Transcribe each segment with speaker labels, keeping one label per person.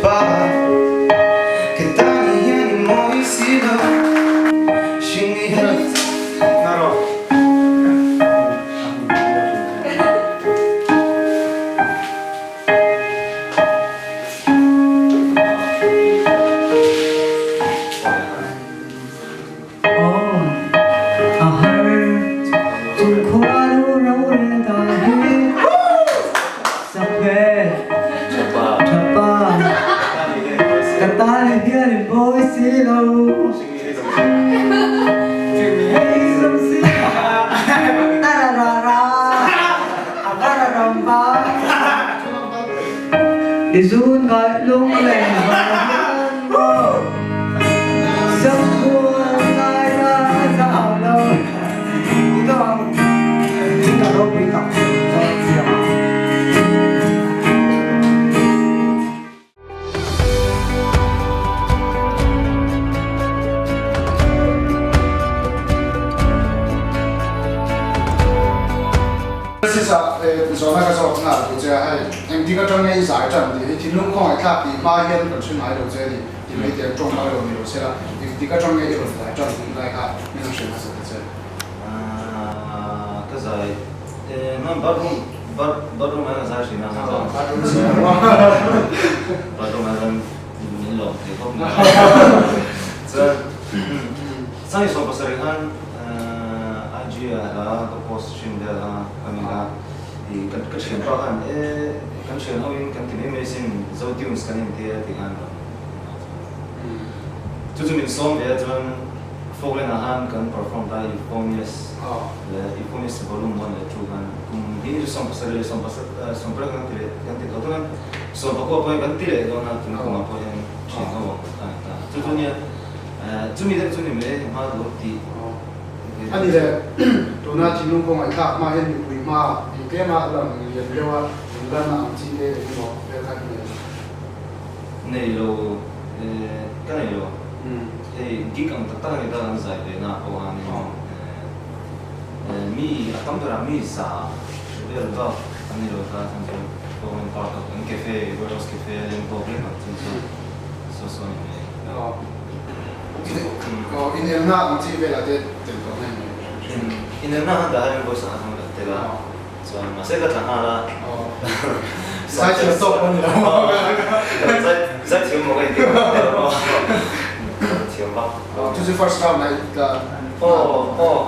Speaker 1: ba que ta ni hian moi si lo shingi naro
Speaker 2: Izun gọi lung lên sông buồn lại ra dạo lâu chúng ta đâu bị tập
Speaker 3: so na ka so na ko che hai em ti ka tang nei sai chan di thi lung khong ai thak ti ma hian kan chun hai lo che di ti mai te tong ma lo ni lo se la ti ka tang nei ro sai chan di lai ka ni no shen sa che
Speaker 4: ka zai man barum ma sa shi na sa barum ma ran min lo ti ko na sa sai so pasari han agia la ko post shin da kamila kan chen pa han kan chen hoin kan tin mesin zodiums kan in te ti han tu min som ya jan folen han kan perform da euphonious euphonious volume 1 le tu han kum hi som pasare som pra kan ti to kan som pa ko pa kan ti le do na tu ko ma po yan chen ho tu nia tu mi de tu ni me ma do ti
Speaker 3: ani le to na ti lung khong ai thak ma hian ni pui ma ke ma lam yen lewa la na chi de no le ka ni
Speaker 4: nei lo ka nei lo gig ang ta ni da an zai de na ko an mi atam dora mi sa de da an ni lo ta san de ko en parto en cafe Boros cafe en public so ni
Speaker 3: in el na ang chi ve la de to na
Speaker 4: in el na da ha bo sa han te la so ma se ka ta la
Speaker 3: sai che so ko ni
Speaker 4: 在节目给你节目
Speaker 3: 就是 first round 来的
Speaker 4: 可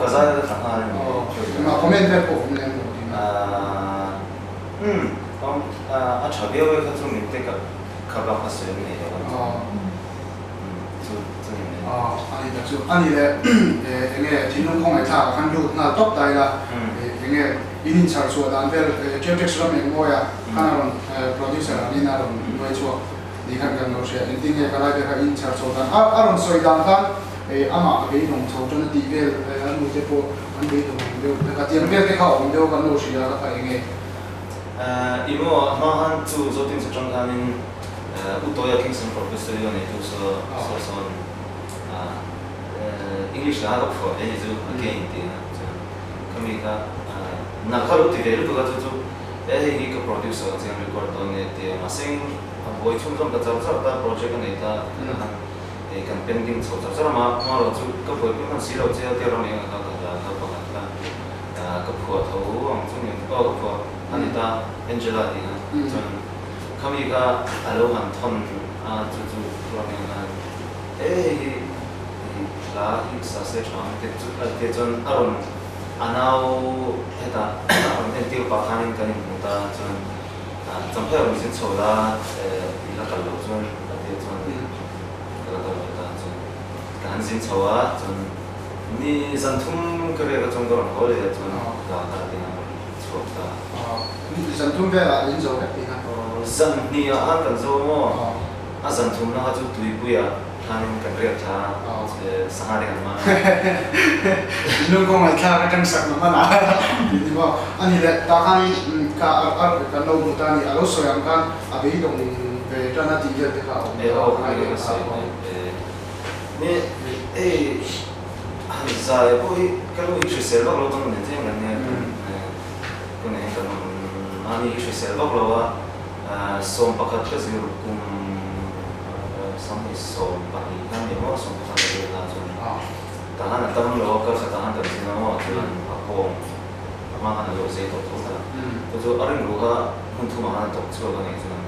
Speaker 4: 是在谈话里
Speaker 3: 嘛后面再补后面
Speaker 4: 差别会很明显的卡巴克斯的那个
Speaker 3: 아니 내 이게 진동 공에 다 한두 나 톱다이가 이게 이닌 차서 단벨 제텍스로 뭐야 하나는 프로듀서 아니나로 뭐죠 니간 간 노시야 인팅에 가라베가 인 차서 단 아론 소이단간 아마 베이동 초전의 디벨 무제포 안 베이동 내가 디벨 가 온데오 간 노시야 이게
Speaker 4: 이모 마한 주 조팅 수정하는 우토야 킹슨 프로페서리온에 두서 소선 English là học phổ nên dù again thì kami ka nakalo ti velu ka tu hi ka producer ang record on it masing boy chung chung ka char ta project nei ta kan pending so char ma ro chu ka boy kan silo che te ro ni ka ka pho tho ang chung ni ka pho ani ta Angela ni chun kami ka alo han thon chu ro ni na la sa se chang te chon aron anau heta aron te tiu pa khanin kan in ta chon champe ron sin chola ila kal lo chon te chon kala ta chon kan sin chowa chon ni zanthum kare ga chon ron hole chon ta ta ding chota
Speaker 3: ni zanthum ve la in zo ka ti ha
Speaker 4: zan ni a kan zo mo a zanthum na ha chu tui puya 하는 그런 다 상하리가 많아.
Speaker 3: 이런 거만 다 가장 싹만 나. 이거 아니 다간 가 노부 다니 알로서 약간 아베이동 베트나 디게 데가 네 한사에 거의 그런 이슈 셀바 로던 내 때문에 그네 그런 많이 이슈 셀바 로와 좀 바깥에서 좀
Speaker 4: some is so but he can be more so for the last one
Speaker 3: อ๋อ
Speaker 4: tahan at tahan lo ka sa tahan ka sino mo tulan ako mga ano lo say to sa
Speaker 3: อืม
Speaker 4: to aring lo ka hun tu ma to so ka ni tulan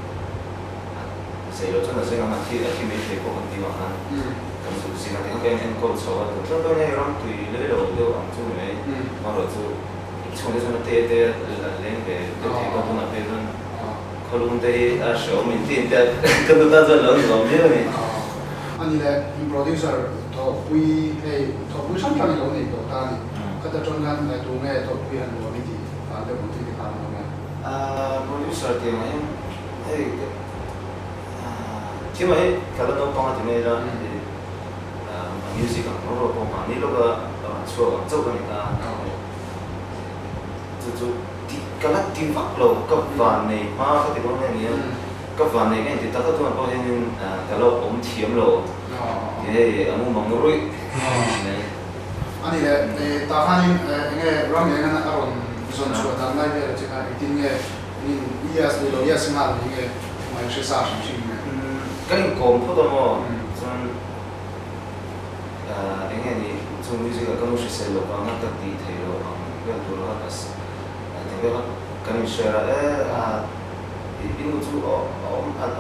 Speaker 4: say lo chana say nga ti at mi te ko kan di ma han
Speaker 3: อืม
Speaker 4: kan su sin na kan en ko so to to ne ram tu le lo lo ang tu me
Speaker 3: อืม
Speaker 4: ma lo tu chung de so te la len ke te ko na pe don
Speaker 3: อ๋อ
Speaker 4: ko lu de a show min tin te kan ta zo lo lo me ni
Speaker 3: อ๋ออันนี้แหละมีโปรดิวเซอร์ตัวคุยตัวคุยช่างทางเราเนี่ยตัวตานี่ก็จะจนกันในตัวแม่ตัวคุยกันตัวนี้ดีตามเรื่องที่ตามเราเนี่ย
Speaker 4: producer dia mai dia mai kalau no pang tu ni lah music kan ro pang ni lo ga chuo zhou ga ni ka tu di kalau di vak lo ka van nei ma ka ti lo ni ka van nei kan ti ta ta tu ma pa hin kalau om thiam lo
Speaker 3: อ๋อ
Speaker 4: ye amu mang roi
Speaker 3: อันนี้แหละตาข้านี่เงี้ยร้องอย่างนั้นอารมณ์ส่วนชัวร์ตามได้เนี่ยจะการอีกทีเงี้ยนี่ESหรือ ES มาหรือเงี้ยมาอยู่ที่สามชิ้นเนี่ย
Speaker 4: kan kom pho to mo chon enge ni chu music ka no se lo ka na ta ti the lo ka tu lo ka s te ve kan share in chu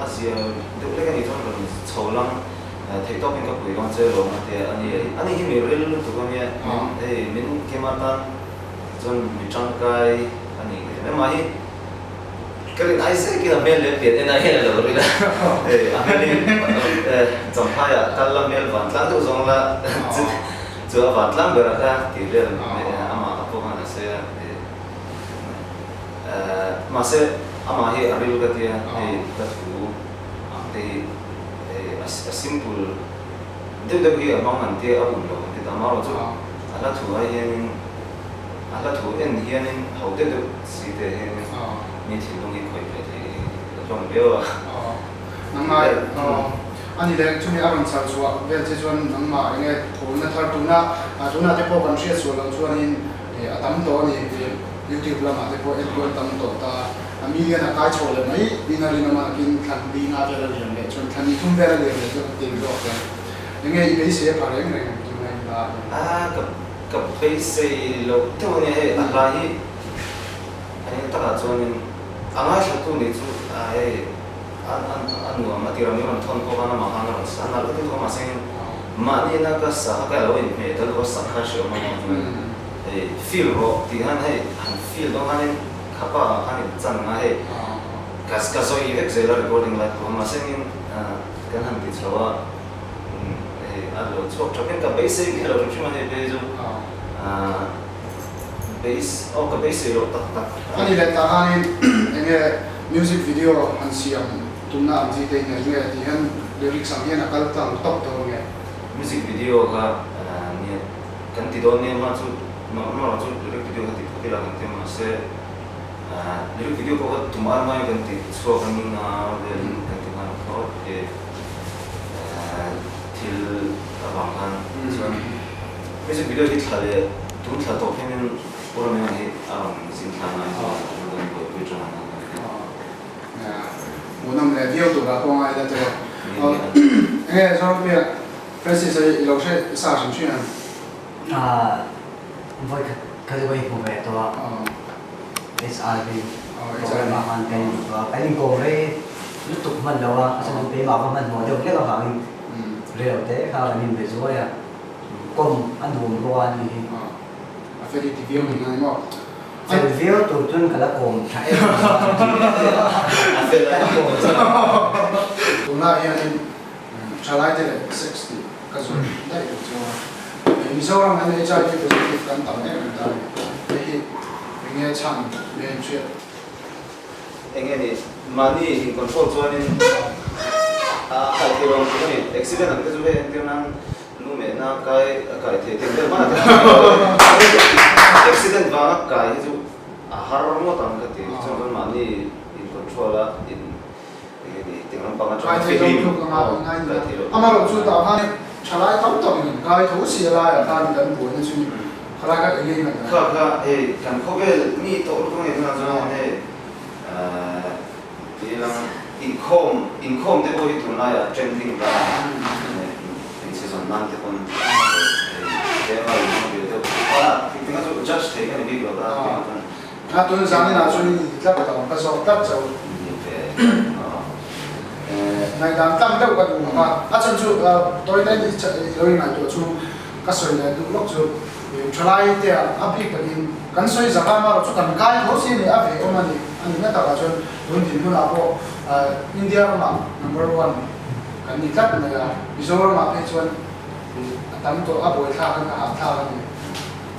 Speaker 4: asia de le kan ni thon lo cholang thei to pin ka pui ron che lo ma te ani hi me re lu tu ka me min ke ma ta chon mi chang kai ani me ma hi cái này sẽ kia là mail lên biển này hay là rồi là anh trong hai cái là mail vẫn đang tu dùng là chưa vẫn đang được ra thì là ama apa mana saya masih ama hi ariu katia cái tu thì simple dia dah dia mang nanti apa pun lo kita mahu tu ala tu en hian hậu dia tu si dia ni thì luôn đi quay về thì trong biểu à
Speaker 3: năng mai anh đi đến chúng mình ăn sáng suốt về chỉ chuẩn năng mai nghe thốn là thar tuna thì có quan hệ suốt là chuẩn in tắm tổ này YouTube là mà thì có edit tắm tổ ta media là cái chỗ là mấy dinner là mà kinh thành đi na về là liền để chuẩn thành không về là liền để cho tiền được rồi những cái ý sẽ phải đấy này chúng mình là
Speaker 4: gặp phải xây lâu theo như thế là hi anh ta là chuẩn anh satu ni tu anu ama tiram ni orang thon ko kana mahang orang sana itu ko masing mani na ka sa ka lo in me ta ko sa kha sho ma feel ro ti han han feel dong han khapa han chan na ka so i vek zela recording like ko masing kan han ti chawa alo chok chok ka basic hello chuma he bezo base ka base ro tak tak
Speaker 3: anh đi ta anh nghe music video anh xem tụi nào chỉ thấy nghe thì hắn lyrics sang hiện là cái tầng top đâu nghe
Speaker 4: music video ka ni kan ti don ne ma chu ma chu lyric video ka ti ko la kan te ma se lyric video ko tu ma ma kan ti so kan ni na de kan ti ma ko til abang kan music video ki thale tu tha to phemen 그러면 진짜나 그런 거 위주하는
Speaker 3: 오늘 내 비오도가 공화에 돼. 예, 저렇게 프레시스 이렇게 사신 취한.
Speaker 2: voi cái quay của mẹ tôi SRV rồi mà hoàn cảnh và cái linh cổ đây lúc tục mình đâu à xong rồi bảo của mình mỗi điều cái là hàng rêu thế khá là nhìn về rồi à cùng ăn uống đồ ăn gì
Speaker 3: phải đi TV mình ngay mà
Speaker 2: video tụi tôi cả là cùng thấy
Speaker 3: tụi nó hiện trả lại thế 60 cái rồi đấy được chưa mình sau đó anh ấy chơi cái positive căn tầm này mình ta thì mình nghe chăng nghe chuyện
Speaker 4: anh nghe này money control cho nên cái điều đó cái accident là cái chỗ cái năng lúc mẹ na cái thì cái mà accident và cái chỗ harm một tầng cái cho nên money control là cái tiếng năng bằng
Speaker 3: cái thì giống như cái mà ngay rồi chúng ta hay trả lại tấm tấm cái thú xì lại ở ta gần buồn như thế trả lại cái gì mà
Speaker 4: cái không biết mi tổ lúc này là cho nên thì là income te bohi tu na ya trending da in season 9 te kon te ma ni de pa tinga so just take any big da
Speaker 3: à tôi rằng là cho nên các cái tổng cái số tất số này đang tăng đâu cái đúng không ạ? Chân chú tôi đây đi rồi này tôi chú cái số này đúng lúc chú try thì áp dụng cái cái số giá cả mà chú cần cái hồ sơ này áp dụng mà đi anh nghe ta nói cho đúng thì nó là bộ India mà number one cái này chắc là ví dụ mà cái chuyện tấm tôi áp dụng thang cái hạt thang này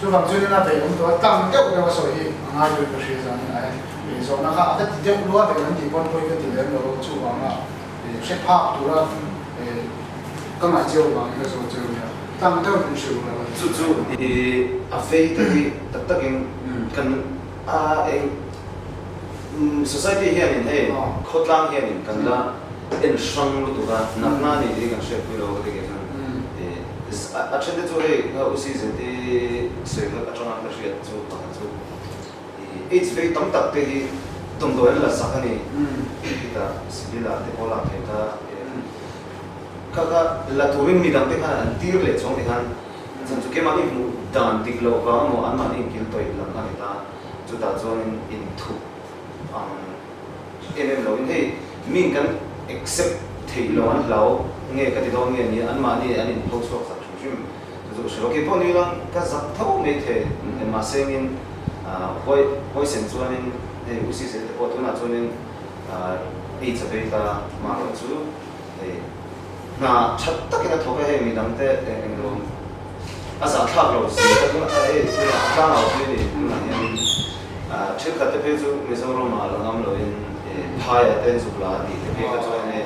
Speaker 3: chú bằng chú nên là phải ông tôi tăng đâu cái số gì ngay rồi cái sự rằng này ví dụ nó khác cái tiêu lúa thì mình chỉ quan tôi cái tiền nó chú bằng là xếp hạng tụi nó cái này chiều bằng cái số chiều này tăng đâu cũng chịu là
Speaker 4: chú thì à phê thì tất tất kan em society here in hey khotlang here in kan la en strong lu tu ga na ni ri kan shape lo ga ke san a chende tu he ga usi ze ti se ga atong na shi chu pa chu it's very tam tak te hi tum do la sa ni ta sibila te pola ke ta kaga la tuwing mi dam te kan tir le chong te kan chan chu ke ma ni mu dan tik lo ka mo an ma ni kil toi la ka ni ta chu ta chon in thu em lo in hey min kan accept thei lo an lo nge ka ti do nge ni an ma ni an in post sok sa chu chu so ke pon ni lang ka zak tho me the ma seng in hoi sen chuan in he usi se te po tu na chuan in ei cha be ta ma lo chu na chat tak na thoka he mi dam te eng lo asa thak lo si ta tu ai se ta na ni na ni chil ka te pe chu Mizoram ma lo ngam lo in phai aten su la di te pe ka chuan he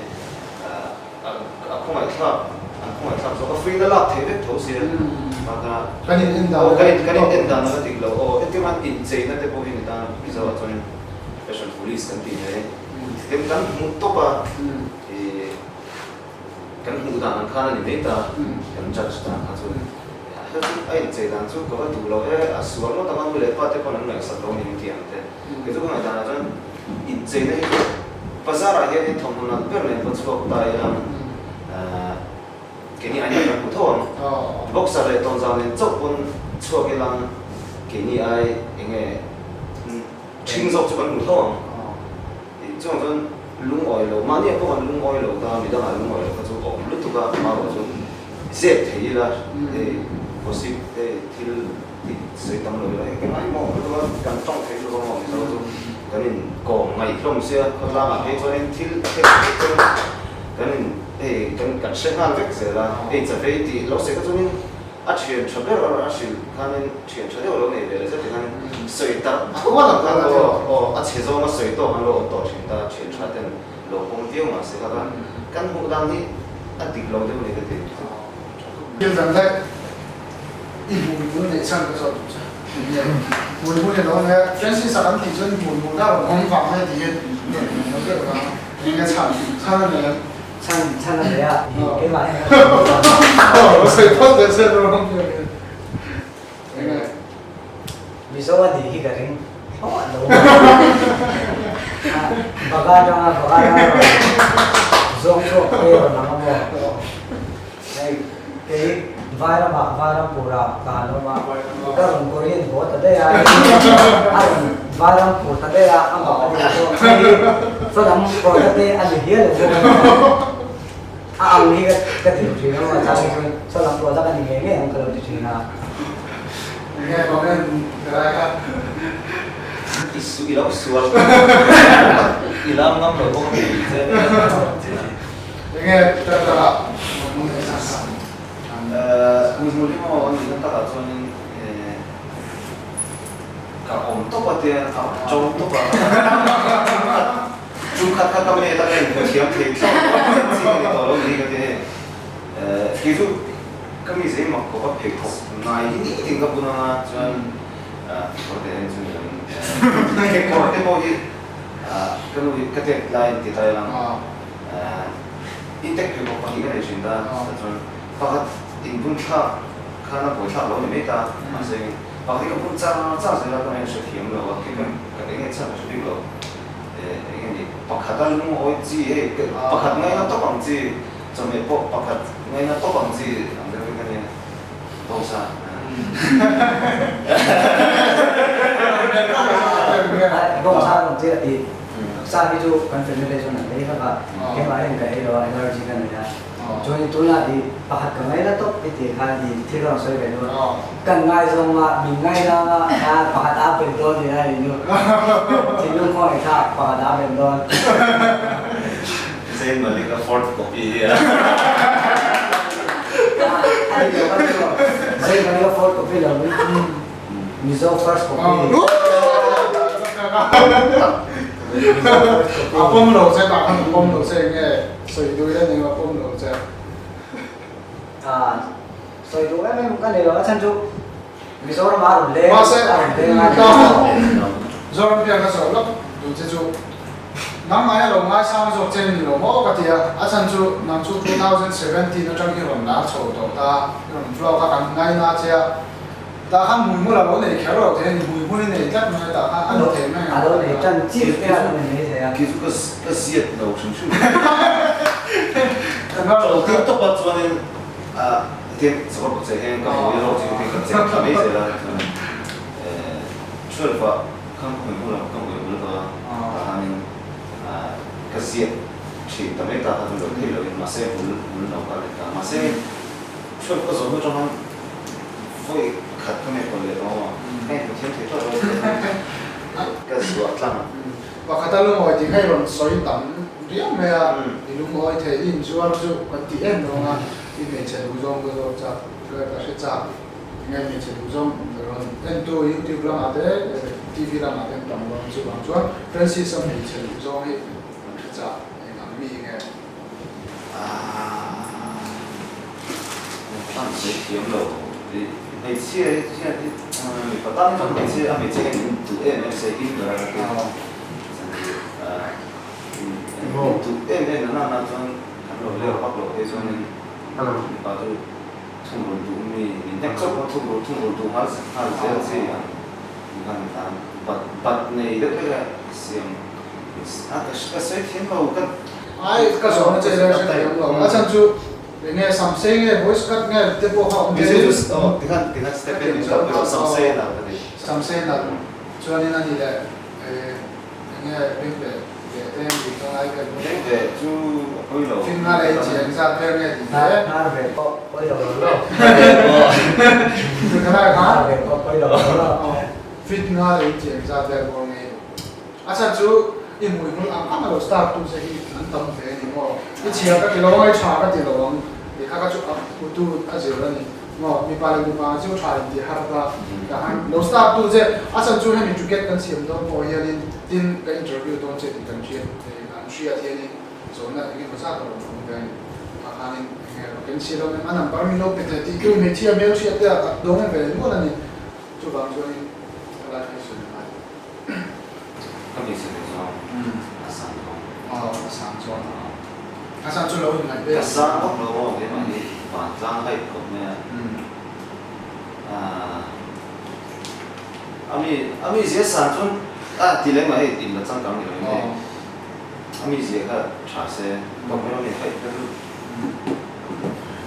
Speaker 4: a khomai thak so ka free na la the ve tho si ma ka
Speaker 3: cái này in
Speaker 4: o
Speaker 3: đâu
Speaker 4: kan en dan na tik lo o et man in chei na te po hin ta Mizoram chuan special police kan ti he tem kan mu to pa kan hu dan an khana ni nei ta kan judge ta ha chu ai chei dan chu ko tu lo a sual no ta man le pa te kon ngai sa lo ni ti an te ke chu ngai dan ran in chei nei bazar a he thom na per ne pa chu ta ya ke ni ani kan pu thon boxer le ton zan len chok pon chu ke lang ke ni ai enge ching zok chu kan pu thon chu zon lung oi lo ma ni ko kan lung oi lo ta mi da lung oi lo ka chu om lu tu ka ma ro chu zet thei la posib til se tam lo la ke mai mo lu ka kan tong thei lu mo mi so chu kan in ko ngai hlom sia ko la ma he cho en til kan in kan se han vek se la cha ve ti lo se ka chu nin a chien chaber a shil kan in chien chade lo ne le se kan soi ta
Speaker 3: quá là
Speaker 4: kan
Speaker 3: cái
Speaker 4: lo a che zo ma soi to han lo to chin ta chien chaden lo pom tiu ma se ka kan hu dan ni a tik lo de ne ke ti
Speaker 3: hiện rằng đây in buồn để sang cái số buồn này nó nghe Francis sản thì chân buồn đó là không phạm hay thì nó cái là cái sản này
Speaker 2: 찬 돼야 이 많이
Speaker 3: rồi tốt được sẽ rồi không được
Speaker 2: 미소가 되기 가ring 바가랑 좀좀 그래요 나만 뭐 cái vai pura cả nó mà các ông Korean bố tại đây à vai pura tại đây à ăn bảo cái gì đó sau đó còn tại đây ăn gì hết rồi ang cái tiểu chuyện nó mà sao sau đó còn ra cái gì nghe ông cái tiểu chuyện nào
Speaker 3: nghe có cái cái
Speaker 4: isu ilau sual ilam ngam lo ko
Speaker 3: nghe ta ta muốn để sang sang
Speaker 4: mulimo ni ta ta chon ka om to pa te chong to pa chu khat khat ka me ta cái thiam the so si ni to lo ni ka te ki ju ka mi ze ma ko pa phe ko nai ni ting ka buna chon ko te chu ke ko te mo hi ka nu ka te line ti ta lang in tek ko pa hi ka chin da chon pa in bun tha khana bo tha lo ni me ta ma se pa hi ka bun cha se la ka me se thiam lo ka ke ka ne cha se lo ini pakatan mo oji pakat ngay na to pangji jome po pakat ngay na to pangji ang gawin kanya dosa
Speaker 2: Kung sa kung sila sabi jo confederation na kaya ka kaya maring kayo energy ka na jo itu na di pakat ka ngay na to iti ka di tiro sa kayo kan ngay sa mga bingay na pakat apel doon nila inyo sinong ko ay ka pakat apel doon
Speaker 4: saya balik ke fourth copy ya
Speaker 2: saya balik ke fourth copy lang miso first copy
Speaker 3: bom lẩu sẽ tạo thành bom lẩu sẽ nghe sợi đuôi đó nhưng mà bom lẩu sẽ
Speaker 2: sợi đuôi này cũng cái này đó chân chú miso nó mà lên
Speaker 3: mà sẽ do làm việc cái sợi lắm đủ chứ chú năm nay là ngày sau rồi trên lẩu mỏ cái gì à chân chú năm chú 2017 nó trong cái lần lá sầu đầu ta lần flow các anh ngày na chứ ta ăn mùi mùi là bọn này kéo đầu thế mùi mùi này chắc nó ta ăn đầu thế này
Speaker 2: đó này chân chip cái là này thế à
Speaker 4: cái gì đầu sung sung
Speaker 3: nó
Speaker 4: đầu tiên top bắt cho nên tiên số một cái hàng cái mùi đầu tiên cái cái cái mấy cái là chuyên phật không mùi là không mùi đó ta nên cái gì chỉ tầm ấy ta ăn được thì là mà sẽ mùi đầu cái mà sẽ chuyên phật giống như trong voi khát cái này còn lại đó em cũng thấy thôi cái sữa lắm
Speaker 3: và khát luôn rồi thì hay còn soi tắm riêng mà thì lúc rồi thì in chú ăn chú còn tí em rồi mà in mình chơi đủ rong rồi cha cái ta sẽ cha ngay mình chơi đủ rong rồi em tôi YouTube làm thế TV làm thế tầm rồi chú làm chú Francis mình chơi đủ rong ấy mình cha em làm mi nghe
Speaker 4: ăn sẽ kiếm được每次现在把当中每次每次读 M 是一个读 M 那种看到了八路那种把就通过读你那个通过读还是这样你看把那个是个水天后跟
Speaker 3: ai cái số nó chơi ra sẽ kiếm được à chẳng chú nghe something nghe voice cut nghe tiếp bộ họ
Speaker 4: cái gì đó tiếng step in thì có something là cái gì
Speaker 3: something là cho nên là gì đấy nghe biết về tên gì trong ai cần
Speaker 4: tiếng về chú ôi lẩu
Speaker 3: phim ra đây chuyển ra theo nghe gì đấy
Speaker 2: nó về có đầu rồi
Speaker 3: từ cái này
Speaker 2: nó
Speaker 3: hả
Speaker 2: về có đầu rồi
Speaker 3: phim ra đây chuyển ra theo nghe à sao chú in mùi mùi ăn mà đồ start tu sẽ ăn tầm thế thì ngồi cái chiều các kilo ngay chả các kilo thì các chú ăn tu ăn gì rồi ngồi mi ba lần mà chú chả thì hát ta cả hàng đồ start tu sẽ à sao chú hay mình chú get cái chiều đó ngồi here nên tin cái interview đó sẽ cần chuyện thì ăn suy thế nên rồi là cái mà sao đó không cái mà anh cái chiều đó anh làm bao nhiêu lúc thì cái mình chia mấy suy thế đó là về mỗi lần chú làm cho nên là cái sự này
Speaker 4: cái gì sự
Speaker 3: sáng cho sáng cho lâu như này
Speaker 4: cái sáng bốc lâu cái mà đi bản giang hay cũng nè ami gì sáng cho thì lấy mà tìm được trang cảnh rồi này ami gì cái trả xe bốc lâu này phải cái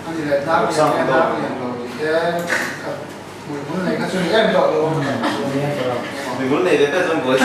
Speaker 3: anh thì lại đáp liền rồi cái mùi món này cái chuyện em chọn luôn
Speaker 4: mình muốn này đến cái trong buổi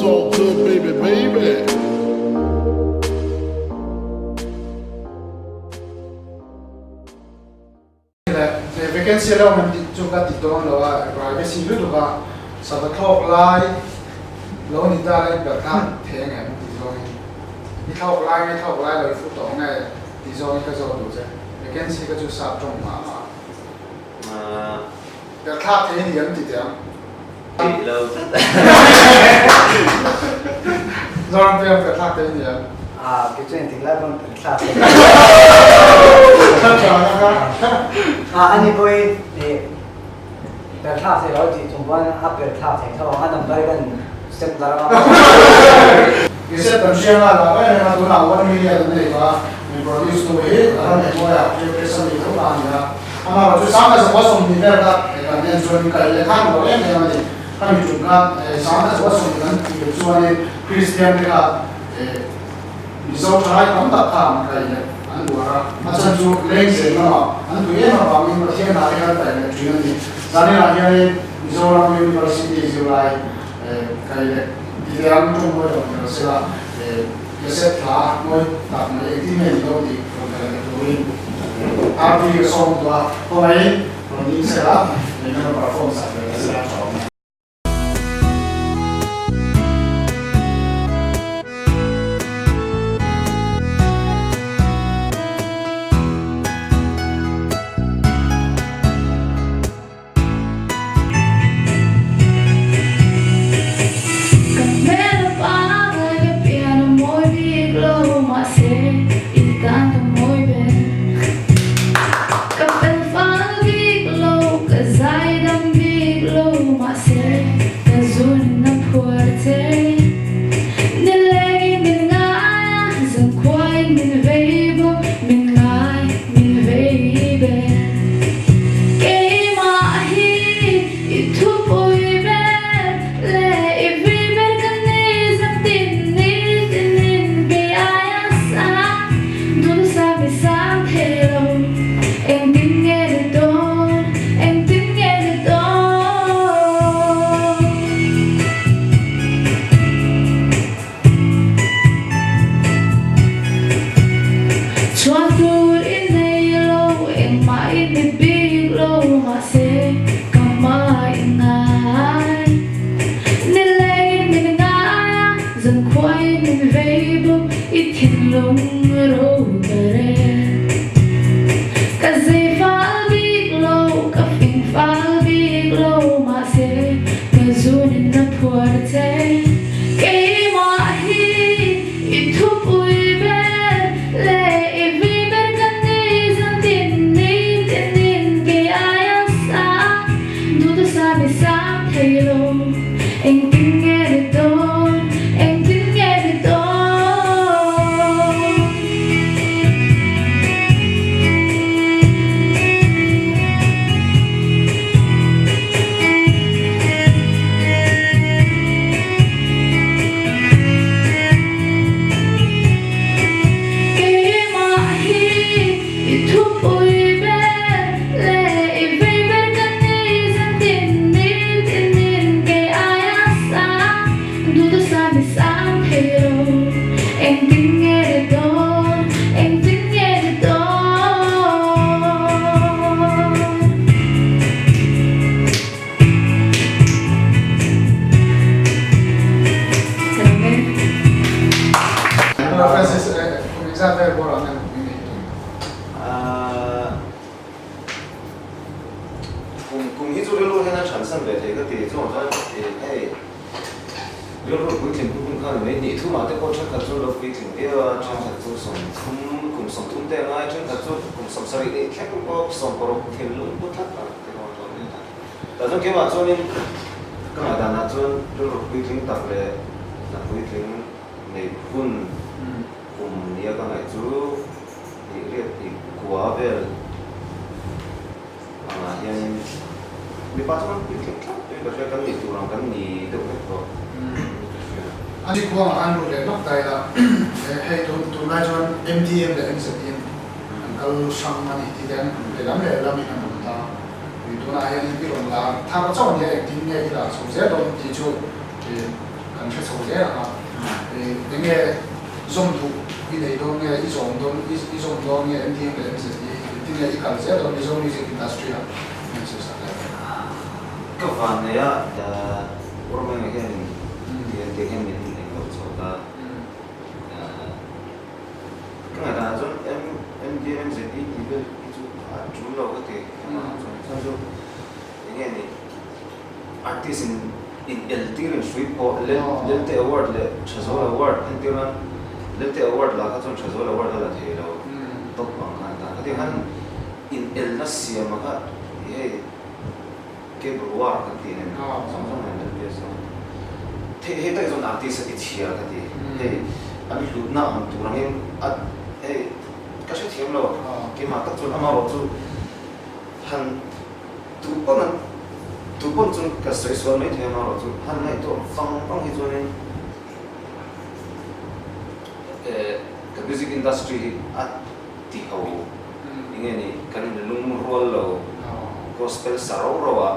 Speaker 5: So good, baby, baby.
Speaker 3: vacancy lo mình chụp cái tít đó là privacy lúc đó sau đó thọc lại lo đi ra lên bật than thế này thì rồi đi thọc lại rồi phụ tổng này thì rồi cái rồi đủ chứ vacancy cái chú sạp trong mà Để khác thế thì em thì tiếng.
Speaker 4: Bị lâu
Speaker 3: Do làm việc để khác thế thì em.
Speaker 2: cái chuyện thì là con thật
Speaker 3: Chắc chắn là
Speaker 2: anh boy thì thật là sẽ nói gì chúng quan áp được thật thành thao anh nằm đây gần xem ra
Speaker 3: cái sẽ tận xuyên là cái này là tôi nào quan media này và mình produce tôi hết là này mua à cái sản phẩm của bạn là ama là tôi sáng là sẽ có xong thì về đó cái nên cho mình cái là khăn của em này mà thì khi mình chụp ra sáng là sẽ có xong thì cái cho này Christian cái ví dụ trái cũng tập tham cái này anh đùa ra mà chân chú lên sẽ nó anh tụi em mà bảo mình là thiên đại cái này chuyện này cho nên là như ví dụ là university ví dụ là cái này thì anh trong mỗi đồng nó sẽ là cái set là mỗi tập này thì mình đâu thì còn cái này tôi cái song đó hôm nay mình sẽ là mình nó perform sang cái sẽ là
Speaker 4: cùng hít luôn hay là sản sinh về thì cái tỷ số đó thì hay luôn luôn quy trình cũng không nên nhị thu mà cái con chắc là cho được quy trình kia trong thật sự sống thum cùng sống thum tên ai trong thật sự cùng sống sao đi khác cũng có sống có thì luôn cũng thắt là cái con đó nên là trong cái mà cho nên cái mà đàn cho luôn luôn quy trình tập về là quy trình này kun cùng nhiều cái này chú thì cái thì quá về yang di pasar itu kan biasanya kan itu orang kan di itu kan
Speaker 3: anh cũng có anh rồi để bắt tay là hay tụi nay cho MTM để MCM anh kalau sang mana thì để làm mình làm ta vì tụi nay anh biết rồi là tham gia trong cái team này là số dễ đâu thì chú thì cần phải số dễ là thì những cái dùng tụ vì này đâu nghe ý dùng đâu nghe MTM để MCM thì này cần dễ đâu đi dùng music industry là mình sẽ sao đấy
Speaker 4: cái phần này á orang yang cái dia mình và cái ngày nào chúng em đi em sẽ đi thì bên chú lâu có thể mà chúng tôi những artist in eltir in sweep po lelte award le chazol award entiran lelte award la ka chon chazol award la thelo top bang han ta ati han in elnasia maka he ke buwar ka tin song song han le so he ta zon artist ati chia ka ti he ami lutna am turangin at he ka she thiam lo ke ma ka chon ama ro chu han tu pon chun ka soi so mai the ma ro chu han nai to fang fang hi chon ka music industry at ti ho ingeni kan lung rol lo gospel saro rowa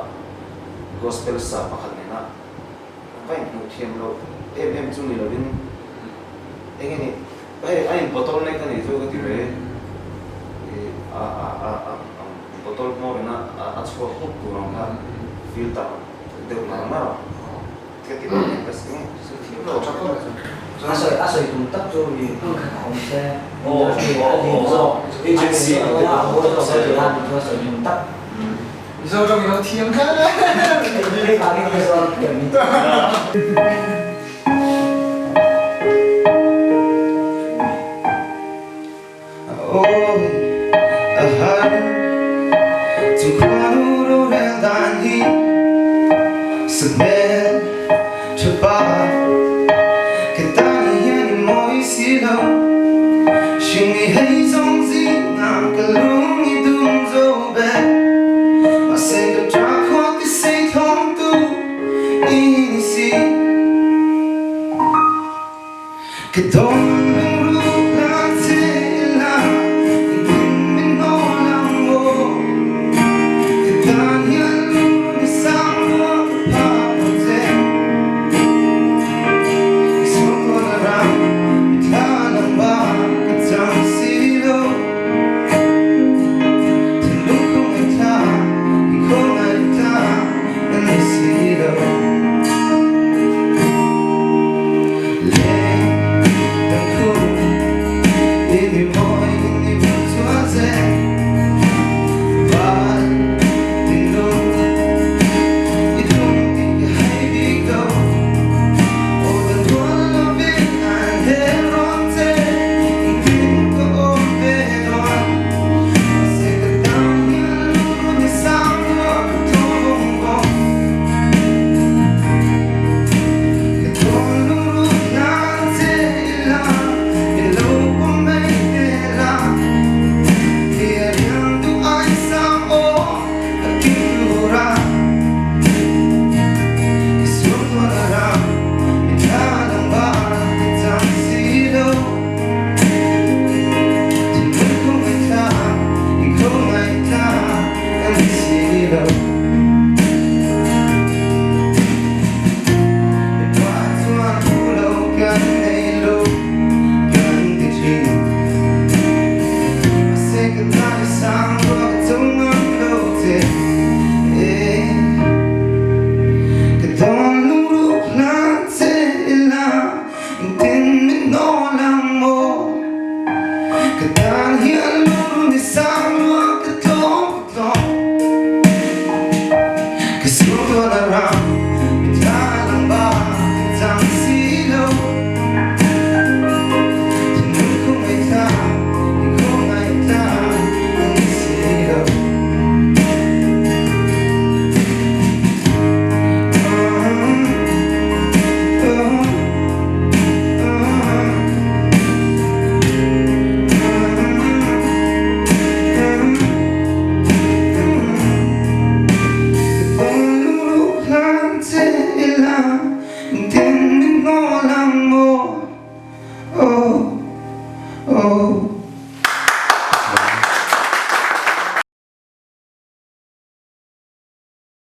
Speaker 4: gospel sa pakhat na vai nu thiam lo em chu ni lo din ingeni ai botol nei kan ni chu ka ti re botol mo na achko hop tu rong ka filter de na na ke ti lo ni kas ni su thiam lo
Speaker 2: Asoi tum tak jo ni không xe
Speaker 4: agency
Speaker 3: 이서 좀 이거 TM 가네.
Speaker 2: cái khả năng cái do kiểu như
Speaker 1: Oh, ahan, tu quando reldangi, sabel, chapa, que tani yani moi silo, shingi hei zongzi ngam kalungi dum zobe, ma senga drakwa ki sei thong tu inisi, que don